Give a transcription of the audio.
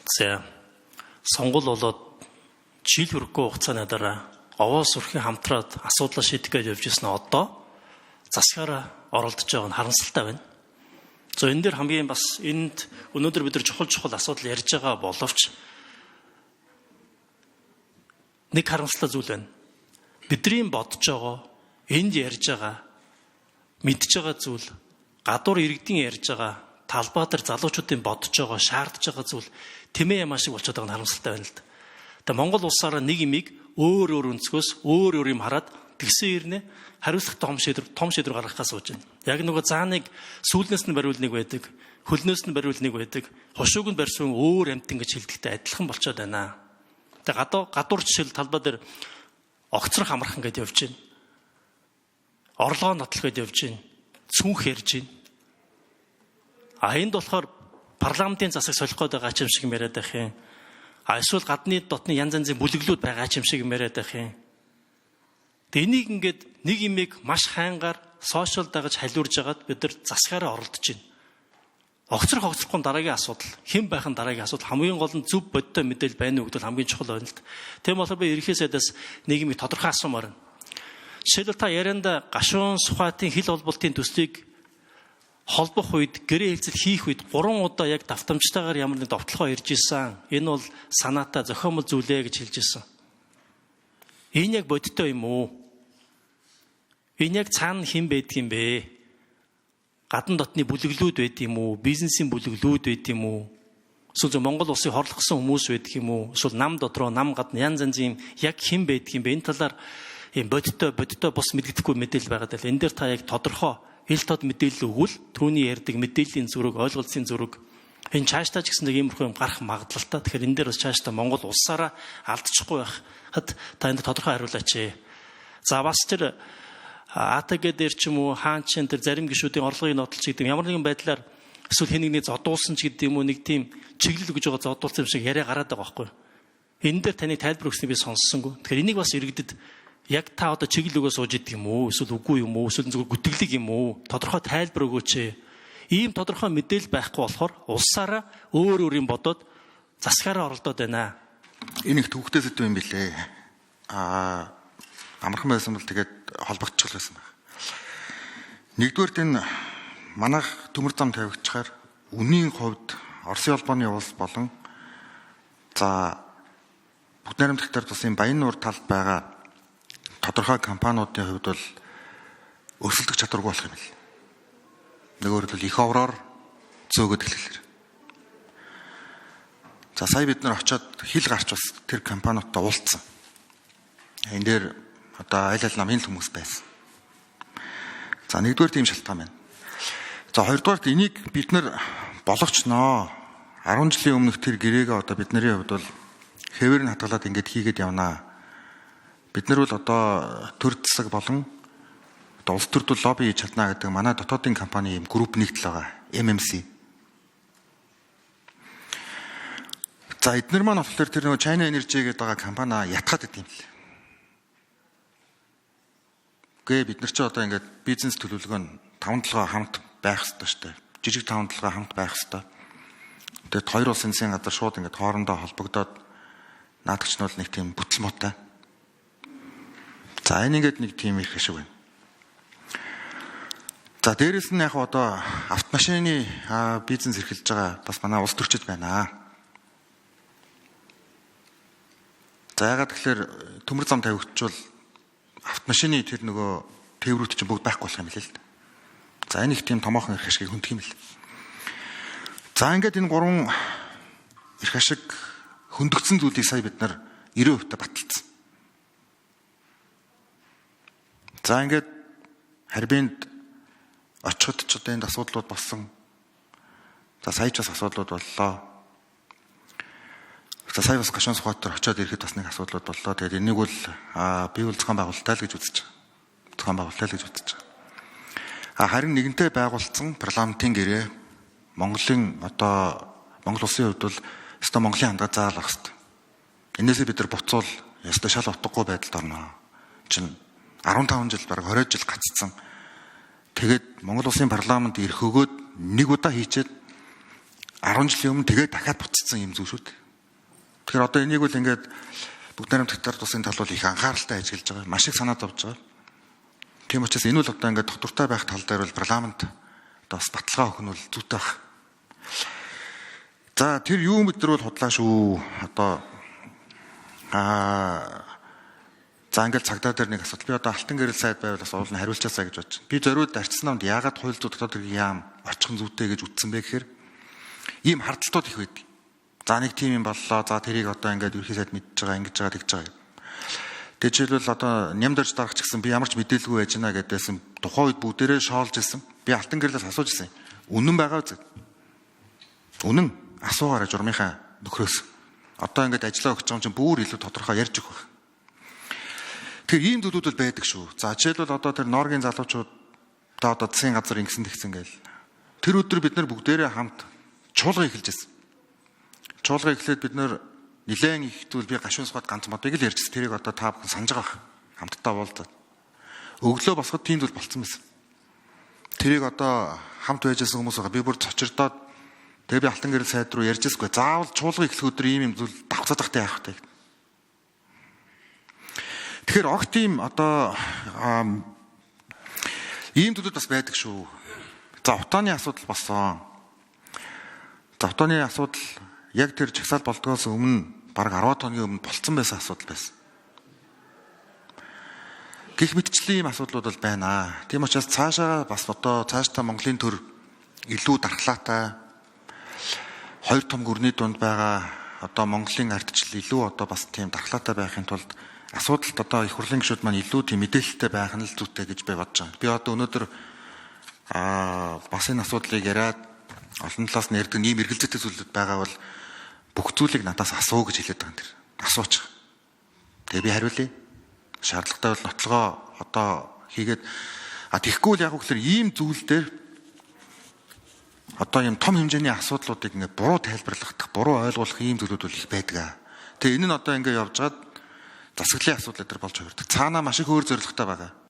За сонгол болоод жил хүрэхгүй хугацааны дараа овоос өрхийн хамтраад асуудлаа шийдэх гэж явж ирсэн одоо засгаараа оролдож байгаа нь харамсалтай байна. За энэ дээр хамгийн бас энд өнөөдөр бид нар чухал асуудал ярьж байгаа боловч нэг харамсалтай зүйл байна. Бидний бодож байгаа, энд ярьж байгаа, мэдж байгаа зүйл, гадуур иргэдийн ярьж байгаа, талбай дээр залуучуудын бодож байгаа, шаардж байгаа зүйл тэмээ юм шиг болчиход байгаа нь харамсалтай байна л да. Тэгээ Монгол улсаараа нэг имийг өөр өнцгөөс өөр юм хараад тэгсэн ирнэ хариуцлагатай том шийдвэр гаргахаас сууж байна. Яг нөгөө зааныг сүүлнээс нь бариулныг байдаг, хөлнөөс нь бариулныг байдаг, хошууг нь барьсан өөр амтэн гэж хэлдэгтэй адилхан болчиход байна. Тэгээ гадуур жишээл талбай дээр огцрох амархан гэдээ явж байна. Орлогоо нотлох гэдээ явж байна. Цүнх ярьж байна. Энд болохоор парламентын засаг солих гээд байгаа юм шиг яриад байх юм. Эсвэл гадны дотны янз янзын бүлэглүүд байгаа юм шиг яриад байх юм. Тэгээ энийг ингээд нэг имийг маш хайнгаар сошиал дагаж халиурж агаад бид нар засгаараа оролдож байна. Огцрохгүй дараагийн асуудал, хэн байх нь дараагийн асуудал, хамгийн гол нь зөв бодтой мэдээлэл байна уу гэдэг хамгийн чухал байна л да. Тийм болохоор би ерөнхий сайдаас нэг имийг тодорхой асуумаар байна. Жишээлбэл та ярианда гашуун Сухатын хил холболтын төслийг холбох үед, гэрээ хэлцэл хийх үед 3 удаа яг давтамжтайгаар ямар нэг довтлогоо ирж исэн. Энэ бол санаатай зохиомл зүйлээ гэж хэлж исэн. Энэ яг бодиттой юм уу? Энэ яг цаана хэн байдаг юм бэ? Гадна дотны бүлэглүүд байд юм уу? Бизнесийн бүлэглүүд байд юм уу? Эсвэл Монгол улсыг хорлогсон хүмүүс байдаг юм уу? Эсвэл нам дотроо, нам гадна янз янзын яг хэн байдаг юм бэ? Энэ талаар ийм бодиттой бус мэддэхгүй мэдээлэл байгаа даа. Энэ дээр та яг тодорхой ил тод мэдээлэл өгвөл түүний ярьдаг мэдээллийн зүрэг, ойлголцын зүрэг энэ цаашдаа ч гэсэн нэг иймэрхүү юм гарах магадлалтай. Тэгэхээр энэ дээр бас цаашдаа Монгол улсаараа алдчихгүй байхад та энэ тодорхой хариулаач. За бас тэр АТГ дээр ч юм уу хаан чин тэр зарим гишүүдийн орлогыг нотолч гэдэг ямар нэгэн байдлаар эсвэл хэн нэгний зодуулсан ч гэдэг юм уу нэг тийм чиглэл өгж байгаа зодуулсан юм шиг яриа гараад байгаа байхгүй. Энэ дээр таны тайлбар өгснийг би сонссонгүй. Тэгэхээр энийг бас иргэдэд яг та одоо чиглэл өгөө сууж идэг юм уу? Эсвэл үгүй юм уу? Эсвэл зөвхөн гүтгэлэг юм уу? Тодорхой тайлбар өгөөч. Ийм тодорхой мэдээлэл байхгүй болохоор улсаараа өөр юм бодоод засгаараа оролдоод байна. Энэ их төвхтэй сэдв юм билээ. Амархан байсан бол тэгээд холбогдчихлоо байсан байна. Нэгдүгээрт энэ манайх төмөр зам тавигдчихаар үнийн хувьд Оросын улбаны улс болон бүгд найрамдагчдаар тусын Баян нуур талд байгаа тодорхой компаниудын хувьд бол өрсөлдөх чадваргүй болох юм бэл. Нөгөөр нь их овроор зөөгöd хэлэхлээр. Сая бид нар очиод хил гарч бас тэр компаниудтай уулзсан. Энэ дээр одоо айл намын хүмүүс байсан. Нэгдүгээр тийм шалтгаан байна. Хоёрдугаарт энийг бид нар болгочноо. 10 жилийн өмнөх тэр гэрээгээ одоо бидний хувьд бол хэвээр нь хатгалаад ингэж хийгээд явнаа. Бид нар бол одоо төр засаг болон улс төрд лобби хийж чадна гэдэг манай дотоодын компани юм групп нэгдэл байгаа. MMC. Эдгээр маань болохоор тэр нөгөө China Energy гэдэг байгаа компани ятгаад идэв юм лээ. Бид нар ч одоо ингээд бизнес төлөвлөгөө нь 5-7 хамт байх хэрэгтэй шүү дээ. Жижиг 5-7 хамт байх хэрэгтэй. Тэгээд хоёр улсын засгийн газар шууд ингээд хоорондоо холбогдоод наадагч нь бол нэг тийм бүтэл муутай. Энэ ингээд нэг тийм их шиг байна. Дээрээс нь яг одоо автомашины бизнес эрхэлж байгаа бас манай улс төрчид байна. Яагаад тэгэхээр төмөр зам тавигдчихвал автомашины тэр нөгөө тээврүүд чинь бүгд байхгүй болох юм лээ л дээ. Энэ их тийм томоохон эрх ашиг хүндэх юм л. Ингээд энэ 3 эрх ашиг хөндөгдсөн зүйлийг сая бид нар 90% баталсан. Ингээд харьбинд очиход ч одоо энд асуудлууд болсон. Сая ч бас асуудлууд боллоо. Сая бас гашуун Сухатаар очиод ирэхэд бас нэг асуудлууд боллоо. Тэгээд энийг бол би бол зохион байгуулалтаа л гэж үзэж байгаа. Харин нэгэнтээ байгуулсан парламентын гэрээ Монгол улсын хувьд бол өстой Монголын хандгаа заалах хэрэгтэй. Энээсээ бид нар буцвал өстой шал утгагүй байдалд орно. 15 жил бараг 20 жил гаццсан. Тэгээд Монгол улсын парламент ирэх өгөөд нэг удаа хийчээд 10 жилийн өмнө тэгээд дахиад буцсан юм зүйл шүү дээ. Тэгэхээр одоо энийг бол ингээд бүгд найрамдагчдаар тусын тал бол их анхааралтай ажиглаж байгаа. Маш их санаа зовж байгаа. Тийм учраас энэ бол одоо ингээд доктортой байх тал дээр бол парламент одоо бас баталгаа өгөх нь бол зүйтэй байна. За тэр юу бид нар бол худлаа шүү. Одоо за ингээд цагдаа дээр нэг асуудал. Би одоо алтан гэрэл сайд байвал бас уул нь хариулчаасаа гэж бодчих. Би зориуд арчсан намд яагаад хууль зүйн дотоод яам очихын зүйтэй гэж үтсэн бэ гэхээр ийм хардталтууд их байдаг. За нэг тим юм боллоо. За тэрийг одоо ингээд ерхий сайд мэдж байгаа, ингэж байгаа, тэгж байгаа. Тэг жишээлбэл одоо нямдэрж дарах ч гэсэн би ямар ч мэдээлгүй байж гэнэ гэдээсэн тухайн үед бүгдээрээ шоолж ирсэн. Би алтан гэрлээс асууж ирсэн. Үнэн байгаа үгүй. Үнэн асуугаарай журмынхаа нөхрөөс. Одоо ингээд ажиллаа өгч байгаа юм чинь бүр илүү тодорхой ярьж өгөх байх. Тэгэхээр ийм зүйлүүд бол байдаг шүү. За жишээлбэл одоо тэр Норгийн залуучууд одоо засгийн газар ингэсэн тэгсэн гээл. Тэр өдөр бид нар бүгдээрээ хамт чуулга эхэлжсэн. Чуулга эхлээд бид нар нилээн их зүйл би гашуун сухад ганц модыг л ярьжсэн. Тэрийг одоо та бүхэн санаж байгаа хамтдаа уулзаад. Өглөө босоход тийм зүйл болцсон байсан. Тэрийг одоо хамт байжсэн хүмүүс байгаа. Би бүр цочирдоод тэгээ би алтан гэрэл сайд руу ярьжсэхгүй. Заавал чуулга эхлэх өдөр ийм юм зүйл давцаад тахтай яах вэ? Тэгэхээр огт ийм одоо ийм зүйлүүд бас байдаг шүү. За утааны асуудал болсон. За утааны асуудал яг тэр жагсаал болдгоос өмнө бараг 10 хоногийн өмнө болцсон байсан асуудал байсан. Гэх мэтчлийн ийм асуудлууд бол байна. Тийм учраас цаашаа бас одоо цаашдаа Монголын төр илүү дархлаатай хоёр том гүрний дунд байгаа одоо Монголын ардчил илүү одоо бас тийм дархлаатай байхын тулд асуудалд одоо их хурлын гишүүд маань илүү тийм мэдээлэлтэй байх нь л зүйтэй гэж би бодож байгаа. Би одоо өнөөдөр бас энэ асуудлыг яриад олон талаас нь ярьдаг ийм эргэлзээтэй зүйлүүд байгаа бол бүх зүйлийг надаас асуу гэж хэлээд байгаа юм тэр. Асууч. Тэгээ би хариулъя. Шаардлагатай бол нотлогоо одоо хийгээд тэгэхгүй л яг үгээр ийм зүйл дээр одоо ийм том хэмжээний асуудлуудыг ингээ буруу тайлбарлах, буруу ойлгуулах ийм зүйлүүд бол их байдаг. Тэгээ энэ нь одоо ингээ явж гад засаглалын асуудал дээр болж хувирдаг. Цаанаа маш их өөр зорилготой байгаа.